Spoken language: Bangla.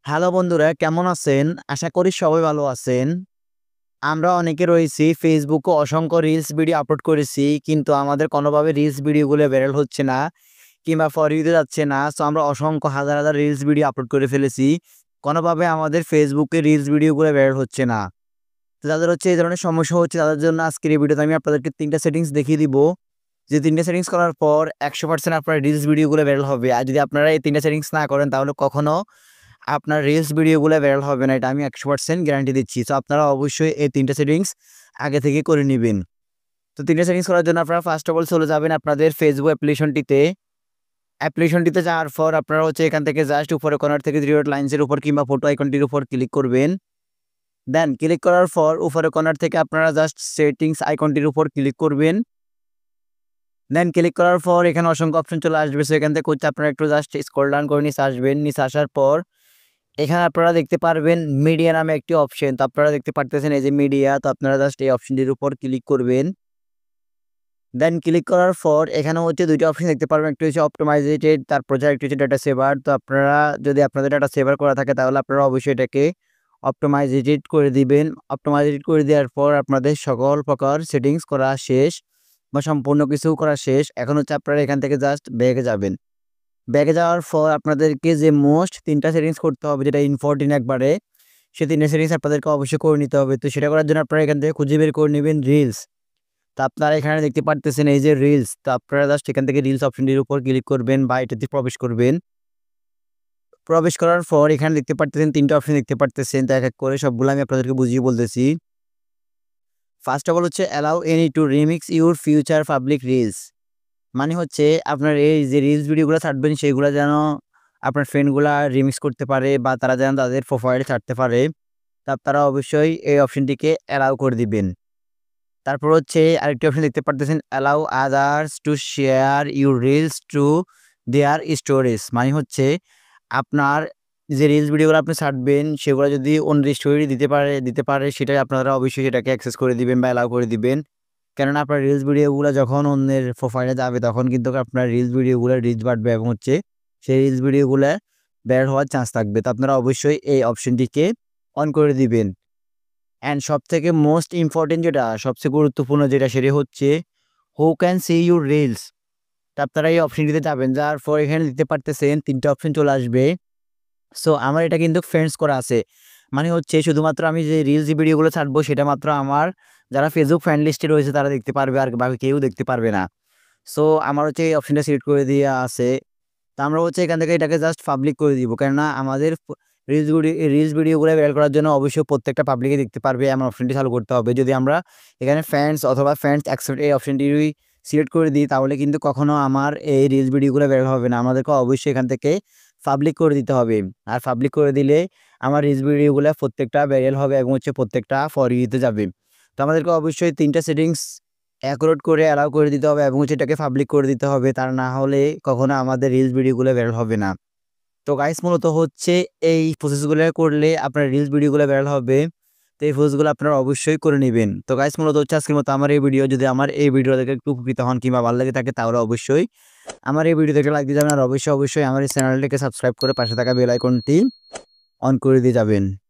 হ্যালো বন্ধুরা, কেমন আছেন? আশা করি সবাই ভালো আছেন। আমরা অনেকে রয়েছি ফেসবুকে অসংখ্য রিলস ভিডিও আপলোড করেছি, কিন্তু আমাদের কোনোভাবে রিলস ভিডিওগুলো ভাইরাল হচ্ছে না কিংবা ফর ইউতে যাচ্ছে না। সো আমরা অসংখ্য হাজার হাজার রিলস ভিডিও আপলোড করে ফেলেছি। কোনোভাবে আমাদের ফেসবুকে রিলস ভিডিওগুলো ভাইরাল হচ্ছে না। তো যাদের হচ্ছে এই ধরনের সমস্যা হচ্ছে তাদের জন্য আজকের এই ভিডিওতে আমি আপনাদেরকে ৩ টা সেটিংস দেখিয়ে দিব। যে ৩ টা সেটিংস করার পর ১০০% আপনার রিলস ভিডিওগুলো ভাইরাল হবে। আর যদি আপনারা এই ৩ টা সেটিংস না করেন তাহলে কখনো আপনার রিলস ভিডিওগুলো ভাইরাল হবে না। এটা আমি ১০০% গ্যারান্টি দিচ্ছি। সো আপনারা অবশ্যই এই ৩ টা সেটিংস আগে থেকে করে নিবেন। তো ৩ টা সেটিংস করার জন্য আপনারা ফার্স্ট অফ অল চলে যাবেন আপনাদের ফেসবুক অ্যাপ্লিকেশনটিতে। অ্যাপ্লিকেশনটিতে যাওয়ার পর আপনারা হচ্ছে এখান থেকে জাস্ট উপরে কর্নার থেকে 3 ডট লাইনসের উপর কিংবা ফটো আইকনটির উপর ক্লিক করবেন। দেন ক্লিক করার পর উপরে কর্নার থেকে আপনারা জাস্ট সেটিংস আইকনটির উপর ক্লিক করবেন। দেন ক্লিক করার পর এখানে অসংখ্য অপশন চলে আসবে। সো এখান থেকে হচ্ছে আপনারা একটু জাস্ট স্ক্রল ডাউন করে নিচে আসবেন। নিচে আসার পর এখানে আপনারা দেখতে পারবেন মিডিয়া নামে একটি অপশন। তো আপনারা দেখতে পারতেছেন এই যে মিডিয়া। তো আপনারা জাস্ট এই অপশনটির উপর ক্লিক করবেন। দেন ক্লিক করার পর এখানে হচ্ছে ২ টা অপশন দেখতে পারবেন। একটি হচ্ছে অপটিমাইজেটেড, তারপর আরেকটি হচ্ছে ডাটা সেভার। তো আপনারা যদি আপনাদের ডাটা সেভার করা থাকে তাহলে আপনারা অবশ্যই এটাকে অপটিমাইজেটেড করে দিবেন। অপটিমাইজেটেড করে দেওয়ার পর আপনাদের সকল প্রকার সেটিংস করা শেষ বা সম্পূর্ণ কিছু করা শেষ। এখন হচ্ছে আপনারা এখান থেকে জাস্ট ব্যাকে যাবেন। ব্যাকে যাওয়ার পর আপনাদেরকে যে মোস্ট ৩ টা সেটিংস করতে হবে, যেটা ইম্পর্টেন্ট একবারে, সেই ৩ টা সেটিংস আপনাদেরকে অবশ্যই করে নিতে হবে। তো সেটা করার জন্য আপনারা এখান থেকে খুঁজে বের করে নেবেন রিলস। তো আপনারা এখানে দেখতে পারতেছেন এই যে রিলস। তো আপনারা জাস্ট এখান থেকে রিলস অপশনটির উপর ক্লিক করবেন বা এটাতে প্রবেশ করবেন। প্রবেশ করার পর এখানে দেখতে পারতেছেন ৩ টা অপশন দেখতে পারতেছেন। তো এক এক করে সবগুলো আমি আপনাদেরকে বুঝিয়ে বলতেছি। ফার্স্ট অফ অল হচ্ছে allow any to remix your future public reels. মানে হচ্ছে আপনার এই যে রিলস ভিডিওগুলো ছাড়বেন সেগুলো যেন আপনার ফ্রেন্ডগুলা রিমিক্স করতে পারে বা তারা যেন তাদের প্রোফাইলে ছাড়তে পারে। তা আপনারা অবশ্যই এই অপশনটিকে অ্যালাউ করে দিবেন। তারপর হচ্ছে আরেকটি অপশন দেখতে পারতেছেন allow others to share your reels to their storage. মানে হচ্ছে আপনার যে রিলস ভিডিওগুলো আপনি ছাড়বেন সেগুলো যদি অন্যের স্টোরি দিতে পারে সেটাই আপনারা অবশ্যই সেটাকে অ্যাক্সেস করে দিবেন বা অ্যালাউ করে দিবেন। কেননা আপনার রিলস ভিডিওগুলো যখন অন্যের প্রোফাইলে যাবে তখন কিন্তু আপনার রিলস ভিডিওগুলোর রিচ বাড়বে এবং হচ্ছে সেই রিলস ভিডিওগুলো বের হওয়ার চান্স থাকবে। তো আপনারা অবশ্যই এই অপশনটিকে অন করে দিবেন। অ্যান্ড সবথেকে মোস্ট ইম্পর্টেন্ট যেটা সবচেয়ে গুরুত্বপূর্ণ যেটা সেটা হচ্ছে who can see your reels. তো আপনারা এই অপশনটিতে যাবেন, যাওয়ার পর এখানে দিতে পারতেছেন ৩ টা অপশন চলে আসবে। সো আমার এটা কিন্তু ফ্রেন্ডস করা আছে। মানে হচ্ছে শুধুমাত্র আমি যে রিলস ভিডিওগুলো ছাড়বো সেটা মাত্র আমার যারা ফেসবুক ফ্রেন্ড লিস্টে রয়েছে তারা দেখতে পারবে, আর বাকি কেউ দেখতে পারবে না। সো আমার হচ্ছে এই অপশনটা সিলেক্ট করে দেওয়া আছে। তো আমরা হচ্ছে এখান থেকে এটাকে জাস্ট পাবলিক করে দিব। কেননা আমাদের রিলস ভিডিওগুলো ভাইরাল করার জন্য অবশ্যই প্রত্যেকটা পাবলিকে দেখতে পারবে এমন অপশনটি চালু করতে হবে। যদি আমরা এখানে ফ্রেন্ডস অথবা ফ্রেন্ডস অ্যাকসেপ্ট এই অপশনটি সিলেক্ট করে দিই তাহলে কিন্তু কখনো আমার এই রিলস ভিডিওগুলো ভাইরাল হবে না। আমাদেরকে অবশ্যই এখান থেকে পাবলিক করে দিতে হবে। আর পাবলিক করে দিলে আমার রিলস ভিডিওগুলো প্রত্যেকটা ভাইরাল হবে এবং হচ্ছে প্রত্যেকটা ফর ইউতে যাবে। তো আমাদেরকে অবশ্যই ৩ টা সেটিংস অ্যাকুরেট করে অ্যালাউ করে দিতে হবে এবং হচ্ছে এটাকে পাবলিক করে দিতে হবে। তা না হলে কখনো আমাদের রিলস ভিডিওগুলো ভাইরাল হবে না। তো গাইস মূলত হচ্ছে এই প্রসেসগুলো করলে আপনার রিলস ভিডিওগুলো ভাইরাল হবে। তো এই প্রসেসগুলো আপনারা অবশ্যই করে নিবেন। তো গাইস মূলত হচ্ছে আজকের মতো আমার এই ভিডিও। যদি আমার এই ভিডিও দেখে একটু উপকৃত হন কিংবা ভালো লাগে থাকে তাহলে অবশ্যই আমার এই ভিডিও দেখে লাইক দিয়ে যাবেন। আর অবশ্যই আমার এই চ্যানেলটিকে সাবস্ক্রাইব করে পাশে থাকা বেল আইকনটি অন করে দিয়ে যাবেন।